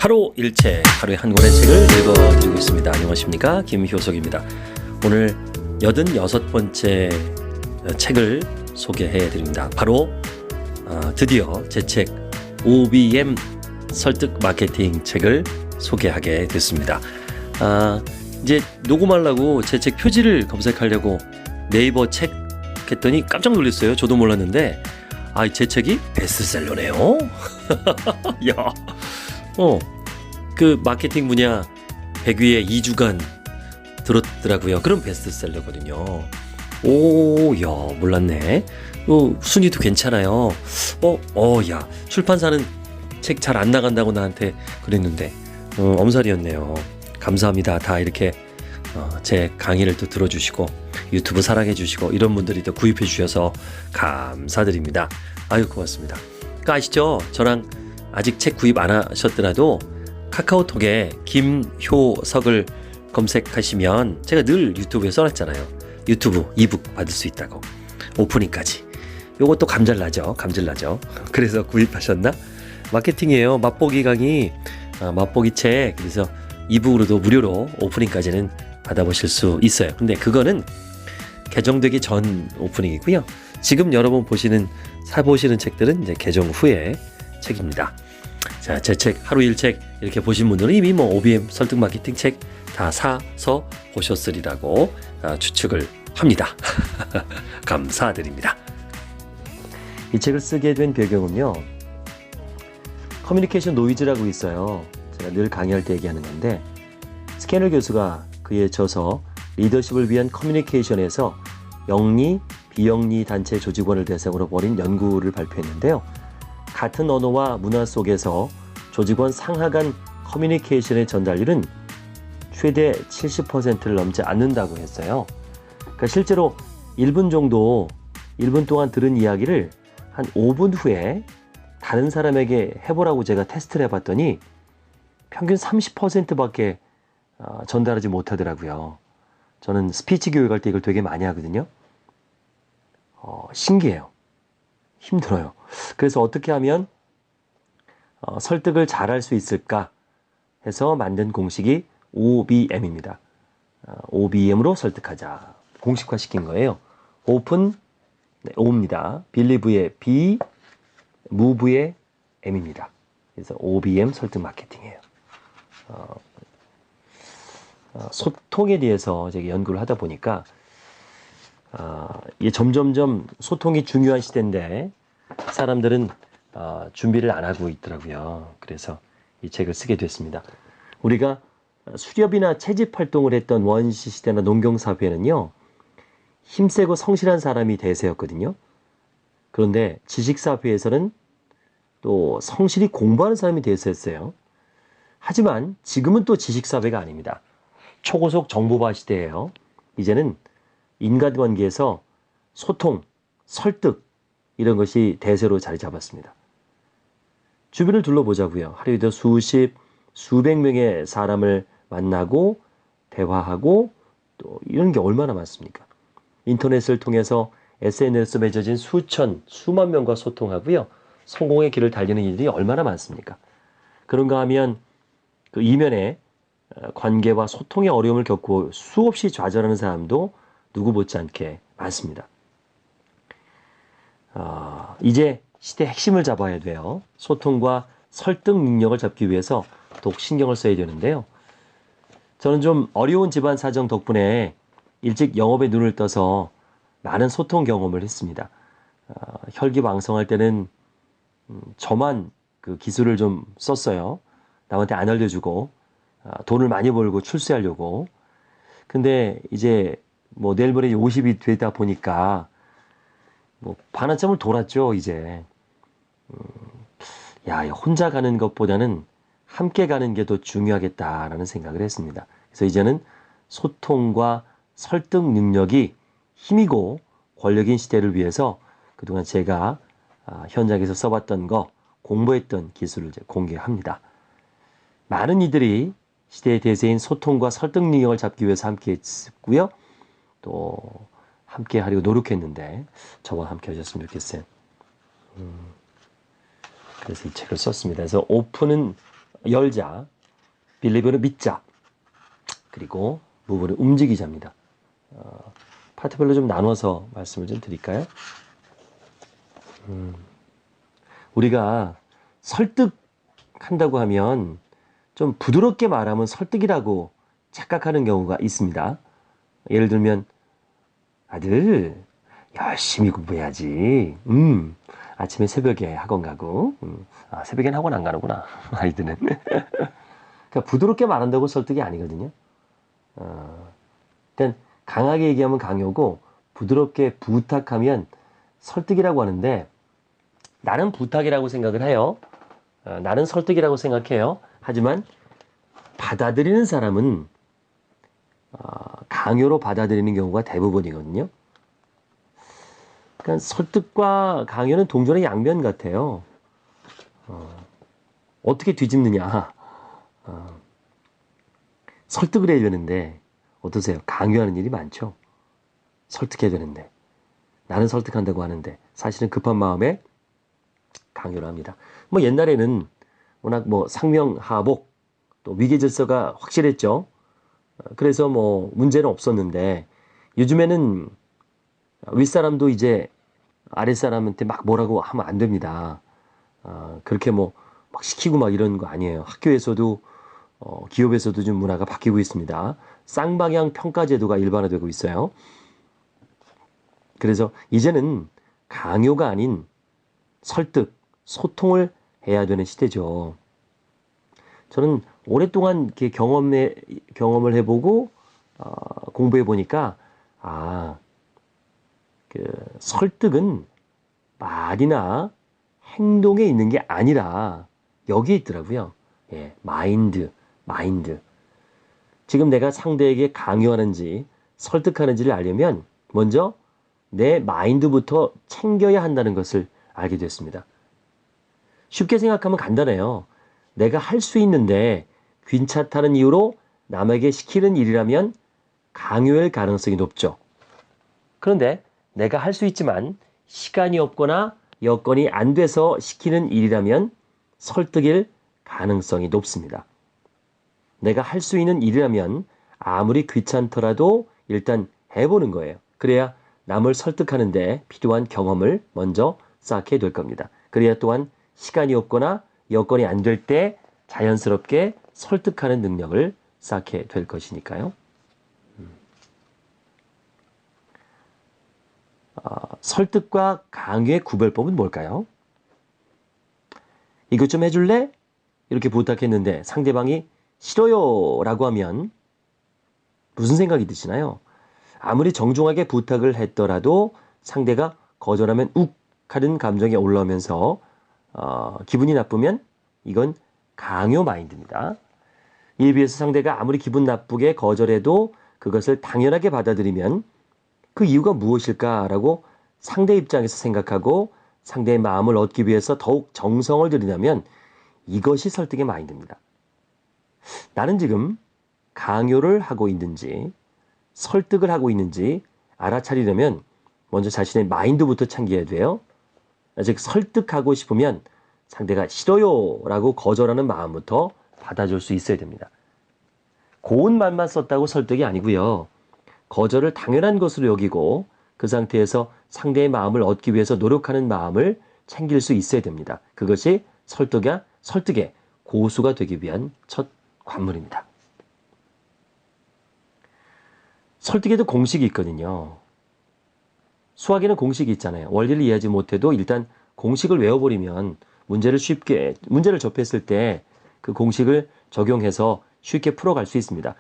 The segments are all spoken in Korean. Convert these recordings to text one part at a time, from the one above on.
하루 일책, 하루에 한 권의 책을 읽어드리고 있습니다. 안녕하십니까, 김효석입니다. 오늘 86번째 책을 소개해드립니다. 바로 드디어 제 책 OBM 설득 마케팅 책을 소개하게 됐습니다. 이제 녹음하려고 제 책 표지를 검색하려고 네이버 책 했더니 깜짝 놀랐어요. 저도 몰랐는데 제 책이 베스트셀러네요. 야, 그 마케팅 분야 100위에 2주간 들었더라고요. 그럼 베스트셀러거든요. 오, 야, 몰랐네. 순위도 괜찮아요. 야, 출판사는 책 잘 안 나간다고 나한테 그랬는데 엄살이었네요. 감사합니다. 다 이렇게 제 강의를 또 들어주시고 유튜브 사랑해 주시고 이런 분들이 또 구입해 주셔서 감사드립니다. 아유, 고맙습니다. 그러니까 아시죠? 저랑 아직 책 구입 안 하셨더라도 카카오톡에 김효석을 검색하시면 제가 늘 유튜브에 써놨잖아요. 유튜브 이북 받을 수 있다고. 오프닝까지. 요것도 감질나죠. 그래서 구입하셨나? 마케팅이에요. 맛보기 강의, 맛보기 책. 그래서 이북으로도 무료로 오프닝까지는 받아보실 수 있어요. 근데 그거는 개정되기 전 오프닝이고요. 지금 여러분 사보시는 책들은 이제 개정 후의 책입니다. 자, 제 책 하루 일책 이렇게 보신 분들은 이미 OBM 설득 마케팅 책 다 사서 보셨으리라고 추측을 합니다. 감사드립니다. 이 책을 쓰게 된 배경은요, 커뮤니케이션 노이즈라고 있어요. 제가 늘 강의할 때 얘기하는 건데, 스캐너 교수가 그에 져서 리더십을 위한 커뮤니케이션에서 영리, 비영리 단체 조직원을 대상으로 벌인 연구를 발표했는데요. 같은 언어와 문화 속에서 조직원 상하 간 커뮤니케이션의 전달률은 최대 70%를 넘지 않는다고 했어요. 그러니까 실제로 1분 동안 들은 이야기를 한 5분 후에 다른 사람에게 해보라고 제가 테스트를 해봤더니 평균 30%밖에 전달하지 못하더라고요. 저는 스피치 교육할 때 이걸 되게 많이 하거든요. 신기해요. 힘들어요. 그래서 어떻게 하면 설득을 잘할 수 있을까 해서 만든 공식이 OBM입니다. OBM으로 설득하자. 공식화시킨 거예요. 오픈, O입니다. Believe의 B, Move의 M입니다. 그래서 OBM 설득 마케팅이에요. 소통에 대해서 제가 연구를 하다 보니까 이게 점점점 소통이 중요한 시대인데 사람들은 준비를 안 하고 있더라고요. 그래서 이 책을 쓰게 됐습니다. 우리가 수렵이나 채집 활동을 했던 원시 시대나 농경 사회는요, 힘세고 성실한 사람이 대세였거든요. 그런데 지식 사회에서는 또 성실히 공부하는 사람이 대세였어요. 하지만 지금은 또 지식 사회가 아닙니다. 초고속 정보화 시대예요. 이제는 인간관계에서 소통, 설득 이런 것이 대세로 자리 잡았습니다. 주변을 둘러보자고요. 하루에도 수백 명의 사람을 만나고 대화하고 또 이런 게 얼마나 많습니까? 인터넷을 통해서 SNS에 맺어진 수만 명과 소통하고요. 성공의 길을 달리는 일들이 얼마나 많습니까? 그런가 하면 그 이면에 관계와 소통의 어려움을 겪고 수없이 좌절하는 사람도 누구 못지않게 많습니다. 이제 시대 핵심을 잡아야 돼요. 소통과 설득 능력을 잡기 위해서 더욱 신경을 써야 되는데요. 저는 좀 어려운 집안 사정 덕분에 일찍 영업에 눈을 떠서 많은 소통 경험을 했습니다. 혈기왕성할 때는 저만 그 기술을 좀 썼어요. 남한테 안 알려주고 돈을 많이 벌고 출세하려고. 근데 이제 내일 모레 50이 되다 보니까 반환점을 돌았죠. 이제 혼자 가는 것보다는 함께 가는 게 더 중요하겠다라는 생각을 했습니다. 그래서 이제는 소통과 설득 능력이 힘이고 권력인 시대를 위해서 그동안 제가 현장에서 써봤던 거, 공부했던 기술을 이제 공개합니다. 많은 이들이 시대의 대세인 소통과 설득 능력을 잡기 위해서 함께 했고요. 또 함께 하려고 노력했는데 저와 함께 하셨으면 좋겠어요. 그래서 이 책을 썼습니다. 그래서 오픈은 열자, believe는 믿자, 그리고 move는 움직이자입니다. 파트별로 좀 나눠서 말씀을 좀 드릴까요? 우리가 설득한다고 하면 좀 부드럽게 말하면 설득이라고 착각하는 경우가 있습니다. 예를 들면 아들 열심히 공부해야지. 아침에 새벽에 학원 가고. 새벽엔 학원 안 가는구나 아이들은. 그러니까 부드럽게 말한다고 설득이 아니거든요. 일단 강하게 얘기하면 강요고 부드럽게 부탁하면 설득이라고 하는데 나는 부탁이라고 생각을 해요. 나는 설득이라고 생각해요. 하지만 받아들이는 사람은 강요로 받아들이는 경우가 대부분이거든요. 그러니까 설득과 강요는 동전의 양면 같아요. 어떻게 뒤집느냐. 설득을 해야 되는데 어떠세요? 강요하는 일이 많죠. 설득해야 되는데 나는 설득한다고 하는데 사실은 급한 마음에 강요를 합니다. 뭐 옛날에는 워낙 뭐 상명하복 또 위계질서가 확실했죠. 그래서 뭐 문제는 없었는데 요즘에는 윗사람도 이제 아랫사람한테 막 뭐라고 하면 안 됩니다. 그렇게 뭐 막 시키고 막 이런 거 아니에요. 학교에서도 기업에서도 좀 문화가 바뀌고 있습니다. 쌍방향 평가 제도가 일반화되고 있어요. 그래서 이제는 강요가 아닌 설득, 소통을 해야 되는 시대죠. 저는 오랫동안 이렇게 경험을 해보고 공부해 보니까 설득은 말이나 행동에 있는 게 아니라 여기에 있더라고요. 예, 마인드. 지금 내가 상대에게 강요하는지 설득하는지를 알려면 먼저 내 마인드부터 챙겨야 한다는 것을 알게 됐습니다. 쉽게 생각하면 간단해요. 내가 할 수 있는데 귀찮다는 이유로 남에게 시키는 일이라면 강요할 가능성이 높죠. 그런데 내가 할 수 있지만 시간이 없거나 여건이 안 돼서 시키는 일이라면 설득일 가능성이 높습니다. 내가 할 수 있는 일이라면 아무리 귀찮더라도 일단 해보는 거예요. 그래야 남을 설득하는데 필요한 경험을 먼저 쌓게 될 겁니다. 그래야 또한 시간이 없거나 여건이 안 될 때 자연스럽게 설득하는 능력을 쌓게 될 것이니까요. 설득과 강요의 구별법은 뭘까요? 이것 좀 해줄래? 이렇게 부탁했는데 상대방이 싫어요 라고 하면 무슨 생각이 드시나요? 아무리 정중하게 부탁을 했더라도 상대가 거절하면 욱 하는 감정이 올라오면서 기분이 나쁘면 이건 강요 마인드입니다. 이에 비해서 상대가 아무리 기분 나쁘게 거절해도 그것을 당연하게 받아들이면 그 이유가 무엇일까라고 상대 입장에서 생각하고 상대의 마음을 얻기 위해서 더욱 정성을 들이냐면 이것이 설득의 마인드입니다. 나는 지금 강요를 하고 있는지 설득을 하고 있는지 알아차리려면 먼저 자신의 마인드부터 챙겨야 돼요. 즉 설득하고 싶으면 상대가 싫어요 라고 거절하는 마음부터 받아줄 수 있어야 됩니다. 고운 말만 썼다고 설득이 아니고요. 거절을 당연한 것으로 여기고 그 상태에서 상대의 마음을 얻기 위해서 노력하는 마음을 챙길 수 있어야 됩니다. 그것이 설득의 고수가 되기 위한 첫 관문입니다. 설득에도 공식이 있거든요. 수학에는 공식이 있잖아요. 원리를 이해하지 못해도 일단 공식을 외워버리면 문제를 접했을 때 그 공식을 적용해서 쉽게 풀어갈 수 있습니다.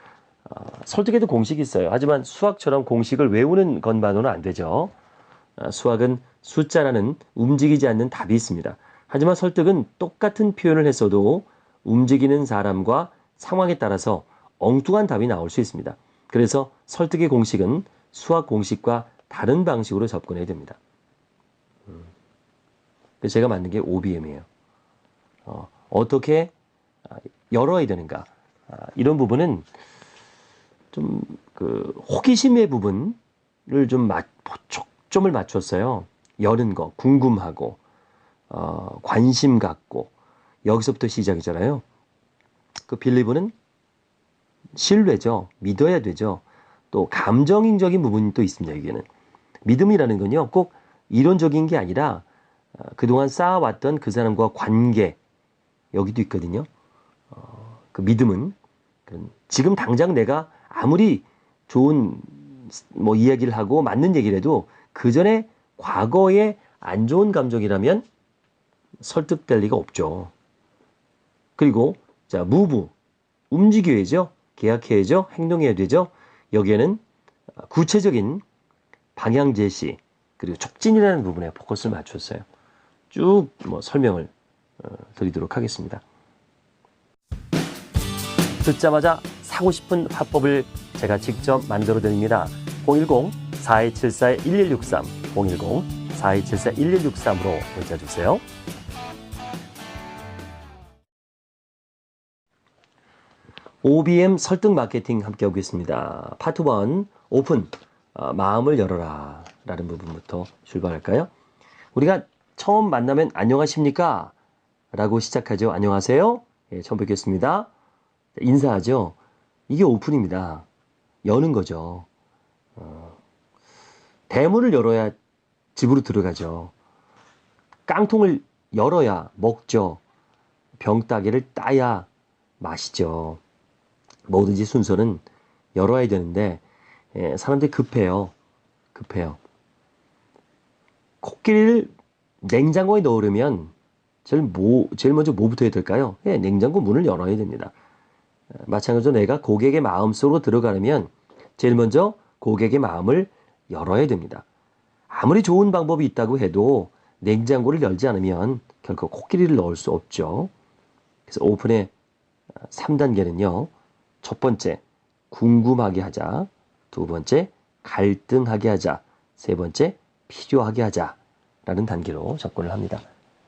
설득에도 공식이 있어요. 하지만 수학처럼 공식을 외우는 것만으로는 안 되죠. 수학은 숫자라는 움직이지 않는 답이 있습니다. 하지만 설득은 똑같은 표현을 했어도 움직이는 사람과 상황에 따라서 엉뚱한 답이 나올 수 있습니다. 그래서 설득의 공식은 수학 공식과 다른 방식으로 접근해야 됩니다. 그래서 제가 만든 게 OBM이에요. 어떻게 열어야 되는가. 이런 부분은 좀 호기심의 부분을 좀 초점을 맞췄어요. 여는 거, 궁금하고 관심 갖고 여기서부터 시작이잖아요. 그 believe는 신뢰죠. 믿어야 되죠. 또 감정적인 부분이 또 있습니다. 여기에는 믿음이라는 건요, 꼭 이론적인 게 아니라 그동안 쌓아왔던 그 사람과 관계, 여기도 있거든요. 그 믿음은 지금 당장 내가 아무리 좋은 뭐 이야기를 하고 맞는 얘기를 해도 그 전에 과거에 안 좋은 감정이라면 설득될 리가 없죠. 그리고 자, move, 움직여야죠. 계약해야죠. 행동해야 되죠. 여기에는 구체적인 방향 제시 그리고 촉진이라는 부분에 포커스를 맞췄어요. 쭉 뭐 설명을 드리도록 하겠습니다. 듣자마자 사고 싶은 화법을 제가 직접 만들어 드립니다. 010-4274-1163 010-4274-1163으로 문자 주세요. OBM 설득 마케팅 함께하고 있습니다. 파트 1 오픈 마음을 열어라 라는 부분부터 출발할까요? 우리가 처음 만나면 안녕하십니까? 라고 시작하죠. 안녕하세요. 예, 처음 뵙겠습니다. 인사하죠. 이게 오픈입니다. 여는 거죠. 대문을 열어야 집으로 들어가죠. 깡통을 열어야 먹죠. 병따개를 따야 마시죠. 뭐든지 순서는 열어야 되는데 사람들이 급해요. 코끼리를 냉장고에 넣으려면 제일 먼저 뭐부터 해야 될까요? 냉장고 문을 열어야 됩니다. 마찬가지로 내가 고객의 마음속으로 들어가려면 제일 먼저 고객의 마음을 열어야 됩니다. 아무리 좋은 방법이 있다고 해도 냉장고를 열지 않으면 결코 코끼리를 넣을 수 없죠. 그래서 오픈의 3단계는요. 첫 번째, 궁금하게 하자. 두 번째, 갈등하게 하자. 세 번째, 필요하게 하자. 라는 단계로 접근을 합니다.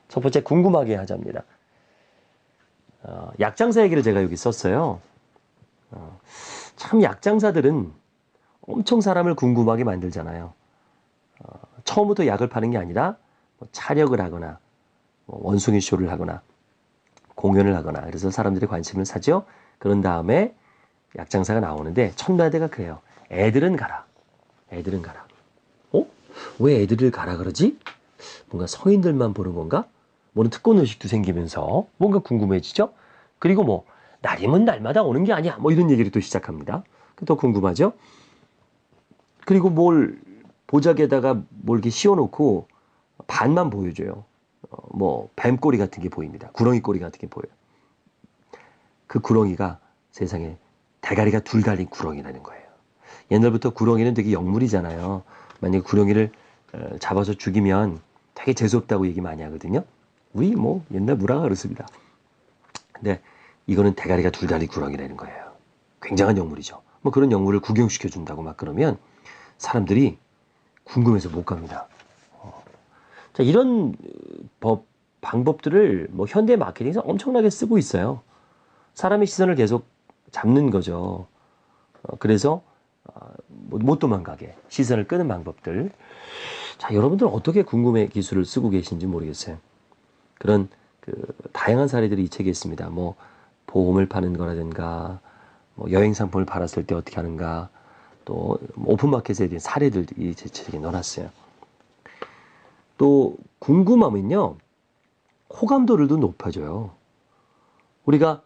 첫 번째, 궁금하게 하자입니다. 약장사 얘기를 제가 여기 썼어요. 참 약장사들은 엄청 사람을 궁금하게 만들잖아요. 처음부터 약을 파는 게 아니라 뭐 차력을 하거나 원숭이 쇼를 하거나 공연을 하거나 그래서 사람들이 관심을 사죠. 그런 다음에 약장사가 나오는데 첫마디가 그래요. 애들은 가라. 왜 애들을 가라 그러지? 뭔가 성인들만 보는 건가? 뭐는 특권의식도 생기면서 뭔가 궁금해지죠? 그리고 뭐 날이면 날마다 오는 게 아니야. 뭐 이런 얘기를 또 시작합니다. 더 궁금하죠? 그리고 뭘 보자기에다가 뭘 이렇게 씌워놓고 반만 보여줘요. 뭐 뱀꼬리 같은 게 보입니다. 구렁이 꼬리 같은 게 보여요. 그 구렁이가 세상에 대가리가 둘 달린 구렁이라는 거예요. 옛날부터 구렁이는 되게 영물이잖아요. 만약에 구렁이를 잡아서 죽이면 되게 재수없다고 얘기 많이 하거든요. 우리 뭐 옛날 문화가 그렇습니다. 근데 이거는 대가리가 둘 달린 구렁이라는 거예요. 굉장한 영물이죠. 뭐 그런 영물을 구경시켜 준다고 막 그러면 사람들이 궁금해서 못 갑니다. 자, 이런 방법들을 뭐 현대 마케팅에서 엄청나게 쓰고 있어요. 사람의 시선을 계속 잡는 거죠. 그래서 못 도망가게 시선을 끄는 방법들. 자, 여러분들 어떻게 궁금해 기술을 쓰고 계신지 모르겠어요. 그런 다양한 사례들이 이 책에 있습니다. 뭐 보험을 파는 거라든가 뭐 여행 상품을 팔았을 때 어떻게 하는가 또 오픈마켓에 대한 사례들이 제 책에 넣어놨어요. 또 궁금하면요 호감도를 더 높아져요. 우리가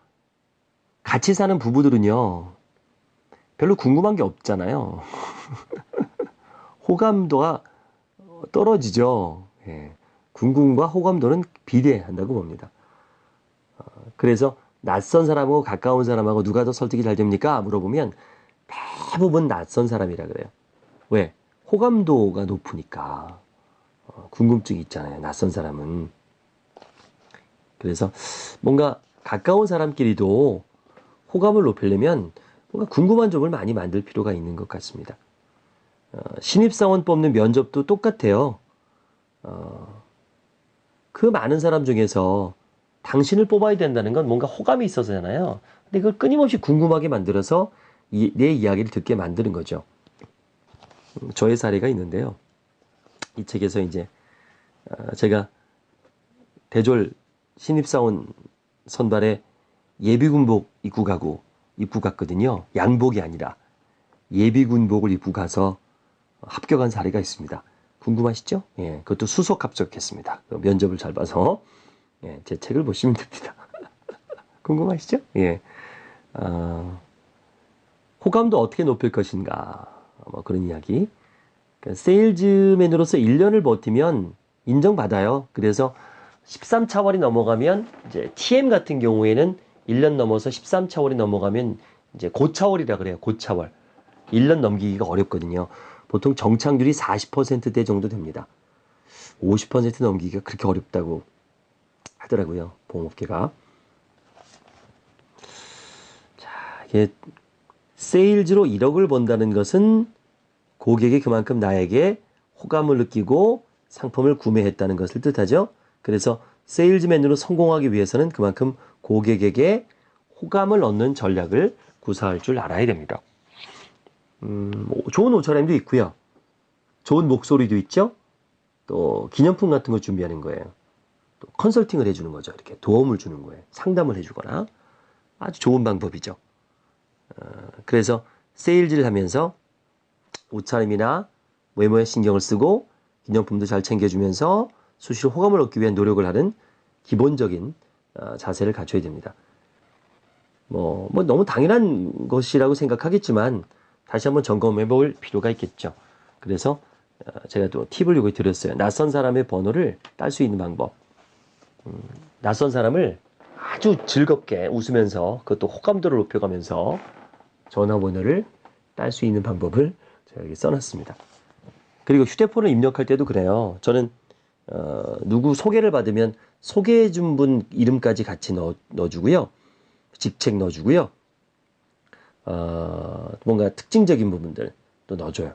같이 사는 부부들은요 별로 궁금한 게 없잖아요. 호감도가 떨어지죠. 예. 궁금과 호감도는 비례한다고 봅니다. 그래서 낯선 사람하고 가까운 사람하고 누가 더 설득이 잘 됩니까? 물어보면 대부분 낯선 사람이라 그래요. 왜? 호감도가 높으니까. 궁금증이 있잖아요. 낯선 사람은. 그래서 뭔가 가까운 사람끼리도 호감을 높이려면 뭔가 궁금한 점을 많이 만들 필요가 있는 것 같습니다. 신입사원 뽑는 면접도 똑같아요. 그 많은 사람 중에서 당신을 뽑아야 된다는 건 뭔가 호감이 있어서잖아요. 근데 그걸 끊임없이 궁금하게 만들어서 내 이야기를 듣게 만드는 거죠. 저의 사례가 있는데요. 이 책에서 이제 제가 대졸 신입사원 선발에 예비군복 입고 갔거든요. 양복이 아니라 예비군복을 입고 가서 합격한 사례가 있습니다. 궁금하시죠? 예, 그것도 수석 합격했습니다. 면접을 잘 봐서 예, 제 책을 보시면 됩니다. 궁금하시죠? 예, 호감도 어떻게 높일 것인가 뭐 그런 이야기. 그러니까 세일즈맨으로서 1년을 버티면 인정받아요. 그래서 13차월이 넘어가면 이제 TM 같은 경우에는 1년 넘어서 13차월이 넘어가면 이제 고차월이라 그래요. 고차월. 1년 넘기기가 어렵거든요. 보통 정착률이 40%대 정도 됩니다. 50% 넘기기가 그렇게 어렵다고 하더라고요. 보험업계가. 자, 이게 세일즈로 1억을 번다는 것은 고객이 그만큼 나에게 호감을 느끼고 상품을 구매했다는 것을 뜻하죠. 그래서 세일즈맨으로 성공하기 위해서는 그만큼 고객에게 호감을 얻는 전략을 구사할 줄 알아야 됩니다. 좋은 옷차림도 있고요. 좋은 목소리도 있죠. 또 기념품 같은 거 준비하는 거예요. 또 컨설팅을 해주는 거죠. 이렇게 도움을 주는 거예요. 상담을 해주거나 아주 좋은 방법이죠. 그래서 세일즈를 하면서 옷차림이나 외모에 신경을 쓰고 기념품도 잘 챙겨주면서 수시로 호감을 얻기 위한 노력을 하는 기본적인 자세를 갖춰야 됩니다. 뭐 너무 당연한 것이라고 생각하겠지만 다시 한번 점검해 볼 필요가 있겠죠. 그래서 제가 또 팁을 요거 드렸어요. 낯선 사람의 번호를 딸 수 있는 방법. 낯선 사람을 아주 즐겁게 웃으면서 그것도 호감도를 높여가면서 전화번호를 딸 수 있는 방법을 제가 여기 써놨습니다. 그리고 휴대폰을 입력할 때도 그래요. 저는 누구 소개를 받으면 소개해준 분 이름까지 같이 넣어주고요. 직책 넣어주고요. 뭔가 특징적인 부분들 또 넣어줘요.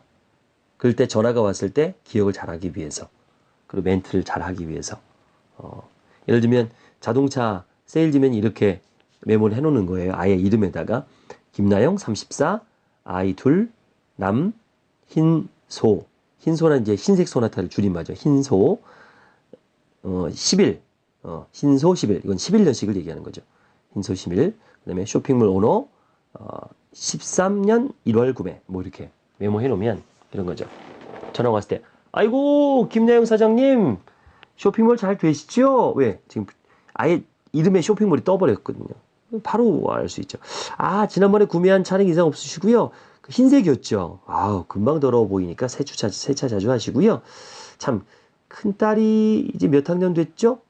그럴 때 전화가 왔을 때 기억을 잘하기 위해서, 그리고 멘트를 잘하기 위해서. 예를 들면 자동차 세일즈맨이 이렇게 메모를 해놓는 거예요. 아예 이름에다가 김나영 34, 아이 둘, 남, 흰소. 흰소는 이제 흰색 소나타를 줄임말이죠. 흰소 10일, 흰소 10일. 이건 11년씩을 얘기하는 거죠. 흰소 10일. 그 다음에 쇼핑몰 오너 13년 1월 구매. 뭐 이렇게 메모해 놓으면 이런 거죠. 전화 왔을 때, 아이고 김나영 사장님 쇼핑몰 잘 되시죠? 왜? 지금 아예 이름에 쇼핑몰이 떠버렸거든요. 바로 알 수 있죠. 아, 지난번에 구매한 차량 이상 없으시고요. 그 흰색이었죠. 아우, 금방 더러워 보이니까 세차 자주 하시고요. 참, 큰딸이 이제 몇 학년 됐죠?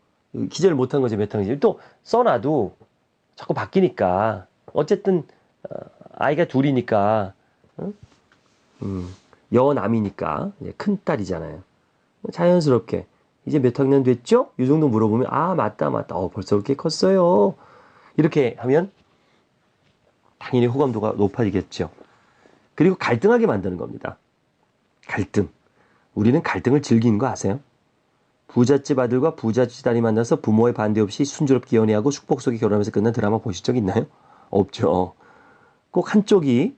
기절 못한 거지, 몇 학년이지. 또 써놔도 자꾸 바뀌니까. 어쨌든, 아이가 둘이니까, 여남이니까, 큰딸이잖아요. 자연스럽게, 이제 몇 학년 됐죠? 이 정도 물어보면, 아, 맞다. 벌써 그렇게 컸어요. 이렇게 하면, 당연히 호감도가 높아지겠죠. 그리고 갈등하게 만드는 겁니다. 갈등. 우리는 갈등을 즐기는 거 아세요? 부잣집 아들과 부잣집 딸이 만나서 부모의 반대 없이 순조롭게 연애하고 축복 속에 결혼하면서 끝난 드라마 보실 적 있나요? 없죠. 꼭 한쪽이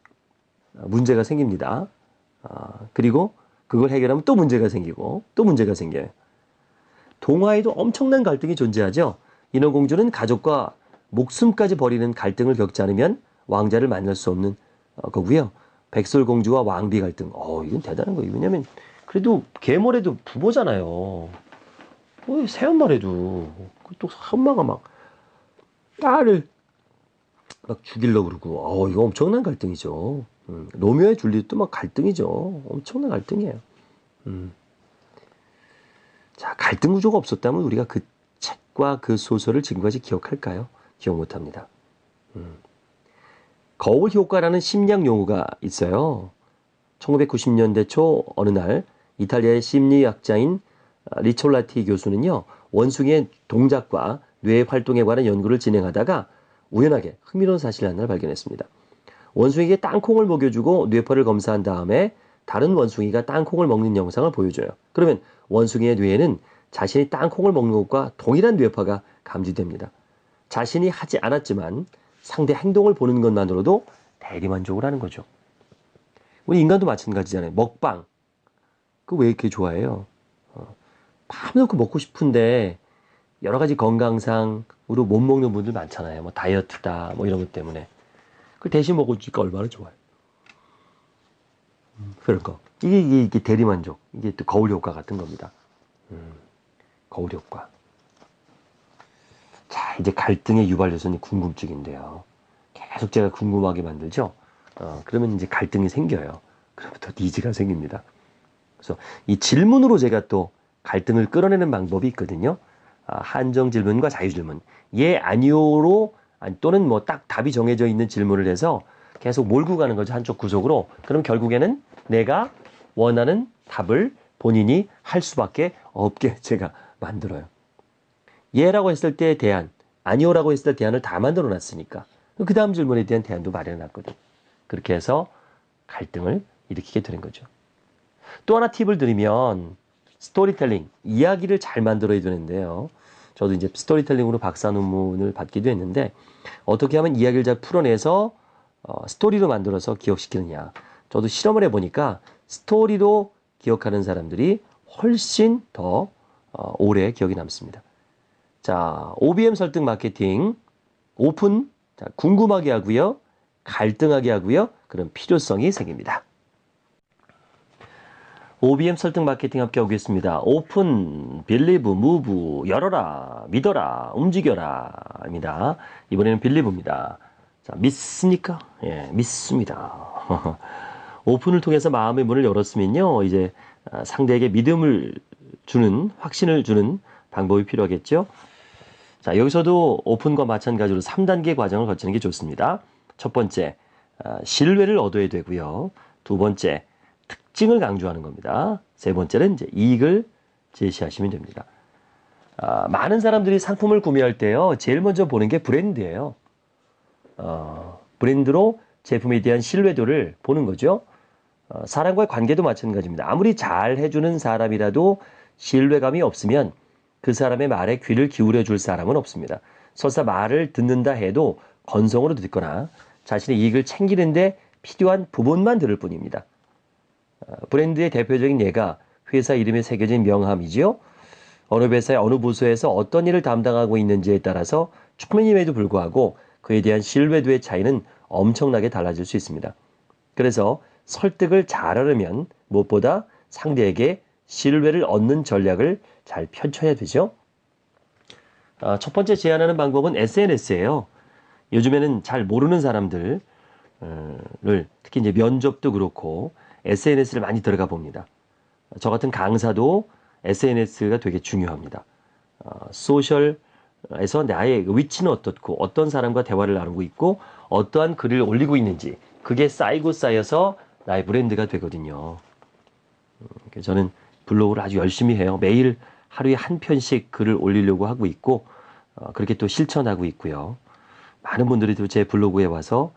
문제가 생깁니다. 그리고 그걸 해결하면 또 문제가 생기고 또 문제가 생겨요. 동화에도 엄청난 갈등이 존재하죠. 인어공주는 가족과 목숨까지 버리는 갈등을 겪지 않으면 왕자를 만날 수 없는 거고요. 백설공주와 왕비 갈등. 이건 대단한 거예요. 왜냐면 그래도 계모래도 부모잖아요. 새엄마래도 또 엄마가 막 딸을 막 죽이려고 그러고. 이거 엄청난 갈등이죠. 로미오의 줄리엣도 막 갈등이죠. 엄청난 갈등이에요. 자, 갈등 구조가 없었다면 우리가 그 책과 그 소설을 지금까지 기억할까요? 기억 못합니다. 거울 효과라는 심리학 용어가 있어요. 1990년대 초 어느 날 이탈리아의 심리학자인 리촐라티 교수는요, 원숭이의 동작과 뇌의 활동에 관한 연구를 진행하다가 우연하게 흥미로운 사실을 하나 발견했습니다. 원숭이에게 땅콩을 먹여주고 뇌파를 검사한 다음에 다른 원숭이가 땅콩을 먹는 영상을 보여줘요. 그러면 원숭이의 뇌에는 자신이 땅콩을 먹는 것과 동일한 뇌파가 감지됩니다. 자신이 하지 않았지만 상대 행동을 보는 것만으로도 대리만족을 하는 거죠. 우리 인간도 마찬가지잖아요. 먹방. 그거 왜 이렇게 좋아해요? 밤새고 먹고 싶은데 여러 가지 건강상으로 못 먹는 분들 많잖아요. 뭐 다이어트다, 뭐 이런 것 때문에. 그 대신 먹어주니까 얼마나 좋아요. 그러니까 이게 대리만족, 이게 또 거울 효과 같은 겁니다. 거울 효과. 자, 이제 갈등의 유발 요소는 궁금증인데요. 계속 제가 궁금하게 만들죠. 그러면 이제 갈등이 생겨요. 그러면부터 니즈가 생깁니다. 그래서 이 질문으로 제가 또 갈등을 끌어내는 방법이 있거든요. 한정 질문과 자유 질문. 예, 아니요로 또는 뭐 딱 답이 정해져 있는 질문을 해서 계속 몰고 가는 거죠. 한쪽 구석으로. 그럼 결국에는 내가 원하는 답을 본인이 할 수밖에 없게 제가 만들어요. 예라고 했을 때 대안, 아니요라고 했을 때 대안을 다 만들어 놨으니까 그 다음 질문에 대한 대안도 마련해 놨거든. 그렇게 해서 갈등을 일으키게 되는 거죠. 또 하나 팁을 드리면 스토리텔링, 이야기를 잘 만들어야 되는데요. 저도 이제 스토리텔링으로 박사 논문을 받기도 했는데 어떻게 하면 이야기를 잘 풀어내서 스토리로 만들어서 기억시키느냐. 저도 실험을 해보니까 스토리로 기억하는 사람들이 훨씬 더 오래 기억이 남습니다. 자, OBM 설득 마케팅 오픈, 자, 궁금하게 하고요. 갈등하게 하고요. 그럼 필요성이 생깁니다. OBM 설득 마케팅 함께 하겠습니다. 오픈, 빌리브, 무브, 열어라, 믿어라, 움직여라 입니다. 이번에는 빌리브입니다. 자, 믿습니까? 예, 믿습니다. 오픈을 통해서 마음의 문을 열었으면요. 이제 상대에게 믿음을 주는, 확신을 주는 방법이 필요하겠죠. 자, 여기서도 오픈과 마찬가지로 3단계 과정을 거치는 게 좋습니다. 첫 번째, 신뢰를 얻어야 되고요. 두 번째, 특징을 강조하는 겁니다. 세 번째는 이제 이익을 제시하시면 됩니다. 많은 사람들이 상품을 구매할 때요, 제일 먼저 보는 게 브랜드예요. 브랜드로 제품에 대한 신뢰도를 보는 거죠. 사람과의 관계도 마찬가지입니다. 아무리 잘 해주는 사람이라도 신뢰감이 없으면 그 사람의 말에 귀를 기울여 줄 사람은 없습니다. 설사 말을 듣는다 해도 건성으로 듣거나 자신의 이익을 챙기는데 필요한 부분만 들을 뿐입니다. 브랜드의 대표적인 예가 회사 이름에 새겨진 명함이지요. 어느 회사의 어느 부서에서 어떤 일을 담당하고 있는지에 따라서 초면임에도 불구하고 그에 대한 신뢰도의 차이는 엄청나게 달라질 수 있습니다. 그래서 설득을 잘하려면 무엇보다 상대에게 신뢰를 얻는 전략을 잘 펼쳐야 되죠. 첫 번째 제안하는 방법은 SNS예요. 요즘에는 잘 모르는 사람들을 특히 이제 면접도 그렇고 SNS를 많이 들어가 봅니다. 저 같은 강사도 SNS가 되게 중요합니다. 소셜에서 나의 위치는 어떻고 어떤 사람과 대화를 나누고 있고 어떠한 글을 올리고 있는지 그게 쌓이고 쌓여서 나의 브랜드가 되거든요. 저는 블로그를 아주 열심히 해요. 매일 하루에 한 편씩 글을 올리려고 하고 있고 그렇게 또 실천하고 있고요. 많은 분들이 또 제 블로그에 와서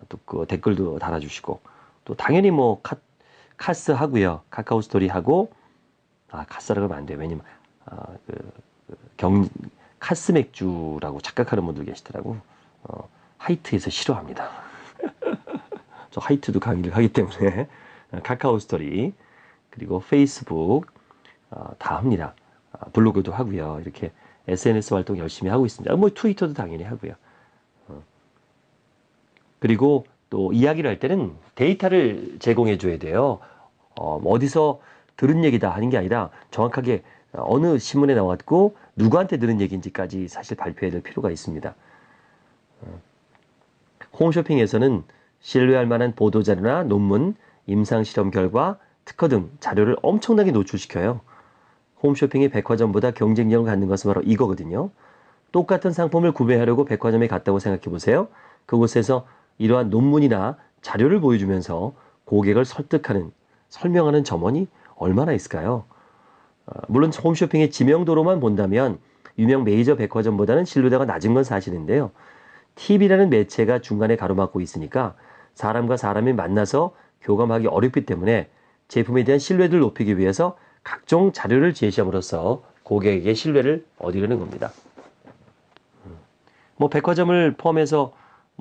또 그 댓글도 달아주시고 또 당연히 뭐 카스 하고요. 카카오 스토리 하고 카스라고 하면 안 돼요. 왜냐면 카스 맥주라고 착각하는 분들 계시더라고. 하이트에서 싫어합니다. 저 하이트도 강의를 하기 때문에 카카오 스토리 그리고 페이스북 다 합니다. 블로그도 하고요. 이렇게 SNS 활동 열심히 하고 있습니다. 뭐 트위터도 당연히 하고요. 그리고 또 이야기를 할 때는 데이터를 제공해 줘야 돼요. 어디서 들은 얘기다 하는 게 아니라 정확하게 어느 신문에 나왔고 누구한테 들은 얘기인지까지 사실 발표해야 될 필요가 있습니다. 홈쇼핑에서는 신뢰할 만한 보도자료나 논문, 임상실험 결과, 특허 등 자료를 엄청나게 노출시켜요. 홈쇼핑이 백화점보다 경쟁력을 갖는 것은 바로 이거거든요. 똑같은 상품을 구매하려고 백화점에 갔다고 생각해 보세요. 그곳에서 이러한 논문이나 자료를 보여주면서 고객을 설득하는, 설명하는 점원이 얼마나 있을까요? 물론 홈쇼핑의 지명도로만 본다면 유명 메이저 백화점보다는 신뢰도가 낮은 건 사실인데요. TV라는 매체가 중간에 가로막고 있으니까 사람과 사람이 만나서 교감하기 어렵기 때문에 제품에 대한 신뢰도를 높이기 위해서 각종 자료를 제시함으로써 고객에게 신뢰를 얻으려는 겁니다. 뭐 백화점을 포함해서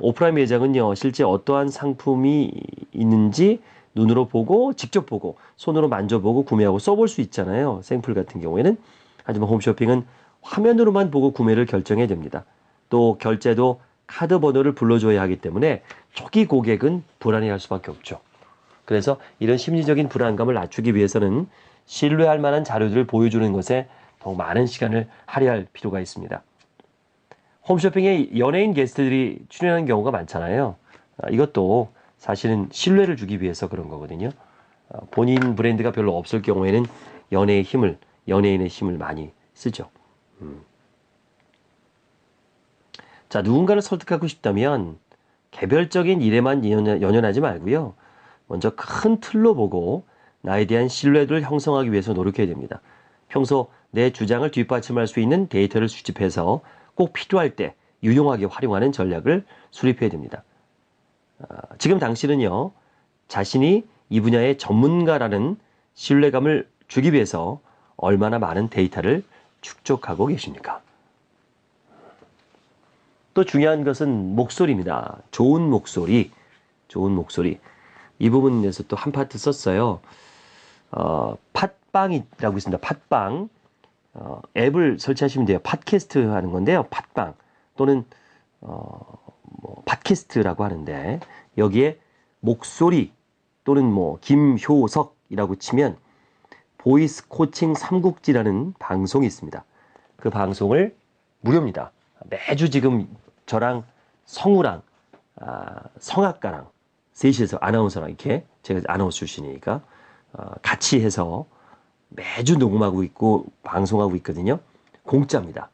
오프라인 매장은요, 실제 어떠한 상품이 있는지 눈으로 보고 직접 보고 손으로 만져보고 구매하고 써볼 수 있잖아요. 생풀 같은 경우에는. 하지만 홈쇼핑은 화면으로만 보고 구매를 결정해야 됩니다. 또 결제도 카드 번호를 불러줘야 하기 때문에 초기 고객은 불안해할 수밖에 없죠. 그래서 이런 심리적인 불안감을 낮추기 위해서는 신뢰할 만한 자료들을 보여주는 것에 더 많은 시간을 할애할 필요가 있습니다. 홈쇼핑에 연예인 게스트들이 출연하는 경우가 많잖아요. 이것도 사실은 신뢰를 주기 위해서 그런 거거든요. 본인 브랜드가 별로 없을 경우에는 연예인의 힘을 많이 쓰죠. 자, 누군가를 설득하고 싶다면 개별적인 일에만 연연하지 말고요. 먼저 큰 틀로 보고 나에 대한 신뢰도를 형성하기 위해서 노력해야 됩니다. 평소 내 주장을 뒷받침할 수 있는 데이터를 수집해서 꼭 필요할 때 유용하게 활용하는 전략을 수립해야 됩니다. 지금 당신은요, 자신이 이 분야의 전문가라는 신뢰감을 주기 위해서 얼마나 많은 데이터를 축적하고 계십니까? 또 중요한 것은 목소리입니다. 좋은 목소리. 이 부분에서 또 한 파트 썼어요. 팟빵이라고 있습니다. 팟빵. 앱을 설치하시면 돼요. 팟캐스트 하는 건데요. 팟빵 또는 팟캐스트라고 하는데 여기에 목소리 또는 김효석이라고 치면 보이스 코칭 삼국지라는 방송이 있습니다. 그 방송을 무료입니다. 매주 지금 저랑 성우랑 성악가랑 셋이서 아나운서랑 이렇게 제가 아나운서 출신이니까 같이 해서 매주 녹음하고 있고 방송하고 있거든요. 공짜입니다.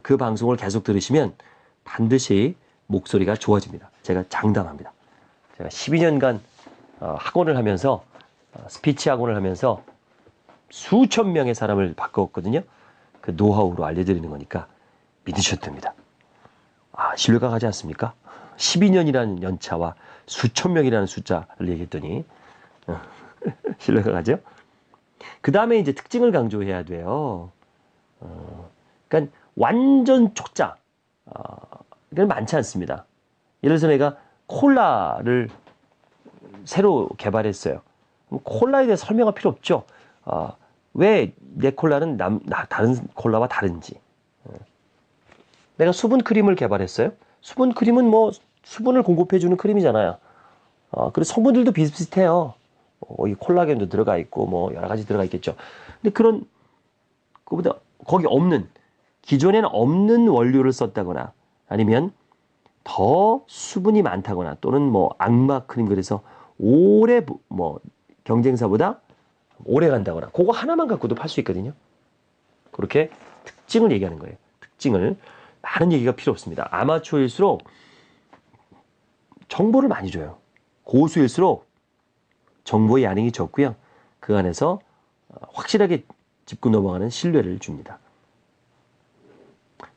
그 방송을 계속 들으시면 반드시 목소리가 좋아집니다. 제가 장담합니다. 제가 12년간 학원을 하면서 스피치 학원을 하면서 수천 명의 사람을 바꿨거든요. 그 노하우로 알려드리는 거니까 믿으셔도 됩니다. 신뢰가 가지 않습니까? 12년이라는 연차와 수천 명이라는 숫자를 얘기했더니 신뢰가 가죠? 그 다음에 이제 특징을 강조해야 돼요. 그러니까 완전 초짜. 이건 많지 않습니다. 예를 들어서 내가 콜라를 새로 개발했어요. 콜라에 대해 설명할 필요 없죠. 왜 내 콜라는 다른 콜라와 다른지. 내가 수분 크림을 개발했어요. 수분 크림은 수분을 공급해주는 크림이잖아요. 그래서 성분들도 비슷비슷해요. 이 콜라겐도 들어가 있고 여러 가지 들어가 있겠죠. 근데 그보다 거기 없는 기존에는 없는 원료를 썼다거나 아니면 더 수분이 많다거나 또는 악마 크림 그래서 오래 경쟁사보다 오래 간다거나 그거 하나만 갖고도 팔 수 있거든요. 그렇게 특징을 얘기하는 거예요. 특징을 많은 얘기가 필요 없습니다. 아마추어일수록 정보를 많이 줘요. 고수일수록 정보의 양이 적고요. 그 안에서 확실하게 짚고 넘어가는 신뢰를 줍니다.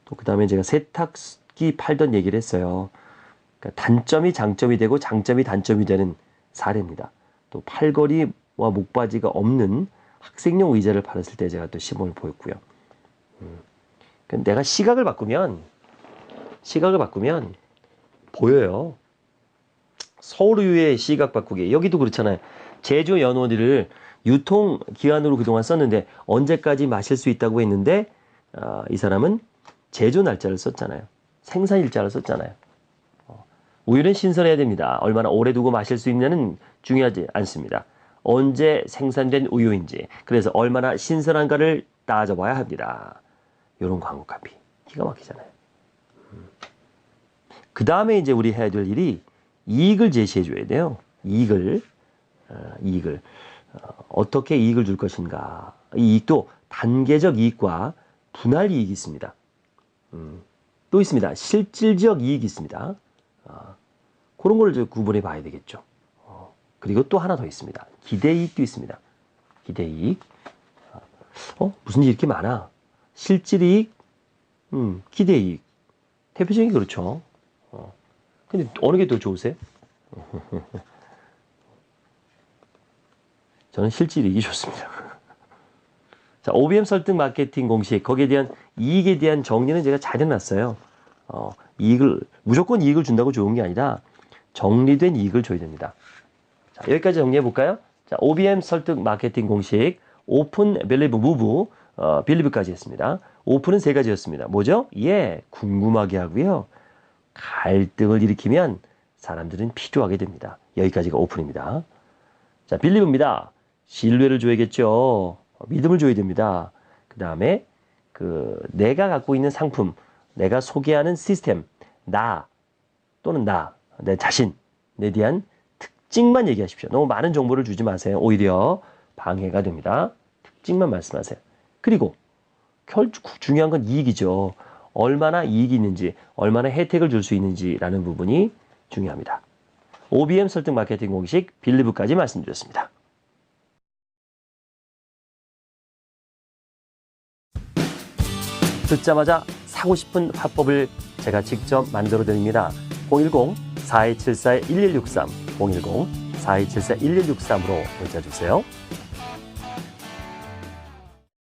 또 그 다음에 제가 세탁기 팔던 얘기를 했어요. 그러니까 단점이 장점이 되고 장점이 단점이 되는 사례입니다. 또 팔걸이와 목바지가 없는 학생용 의자를 팔았을 때 제가 또 시범을 보였고요. 내가 시각을 바꾸면 보여요. 서울의회 시각 바꾸기. 여기도 그렇잖아요. 제주 연어리를 유통기한으로 그동안 썼는데 언제까지 마실 수 있다고 했는데 이 사람은 제조 날짜를 썼잖아요. 생산일자를 썼잖아요. 우유는 신선해야 됩니다. 얼마나 오래 두고 마실 수 있냐는 중요하지 않습니다. 언제 생산된 우유인지 그래서 얼마나 신선한가를 따져봐야 합니다. 이런 광고 카피 기가 막히잖아요. 그 다음에 이제 우리 해야 될 일이 이익을 제시해 줘야 돼요. 이익을 어떻게 이익을 줄 것인가. 이 이익도 단계적 이익과 분할 이익이 있습니다. 또 있습니다. 실질적 이익이 있습니다. 그런 걸 이제 구분해 봐야 되겠죠. 그리고 또 하나 더 있습니다. 기대이익도 있습니다. 기대이익. 무슨 일이 이렇게 많아? 실질이익, 기대이익. 대표적인 게 그렇죠. 근데 어느 게 더 좋으세요? 저는 실질이익이 좋습니다. 자, OBM 설득 마케팅 공식, 거기에 대한 이익에 대한 정리는 제가 잘 해놨어요. 무조건 이익을 준다고 좋은 게 아니라 정리된 이익을 줘야 됩니다. 자, 여기까지 정리해 볼까요? 자, OBM 설득 마케팅 공식, 오픈, 벨리브, 무브, 빌리브까지 했습니다. 오픈은 세 가지였습니다. 뭐죠? 예, 궁금하게 하고요. 갈등을 일으키면 사람들은 필요하게 됩니다. 여기까지가 오픈입니다. 자, 빌리브입니다. 신뢰를 줘야겠죠. 믿음을 줘야 됩니다. 그 다음에 내가 갖고 있는 상품, 내가 소개하는 시스템, 나 또는 내 자신에 대한 특징만 얘기하십시오. 너무 많은 정보를 주지 마세요. 오히려 방해가 됩니다. 특징만 말씀하세요. 그리고 중요한 건 이익이죠. 얼마나 이익이 있는지, 얼마나 혜택을 줄 수 있는지라는 부분이 중요합니다. OBM 설득 마케팅 공식 빌리브까지 말씀드렸습니다. 듣자마자 사고 싶은 화법을 제가 직접 만들어 드립니다. 010-4274-1163, 010-4274-1163으로 문자 주세요.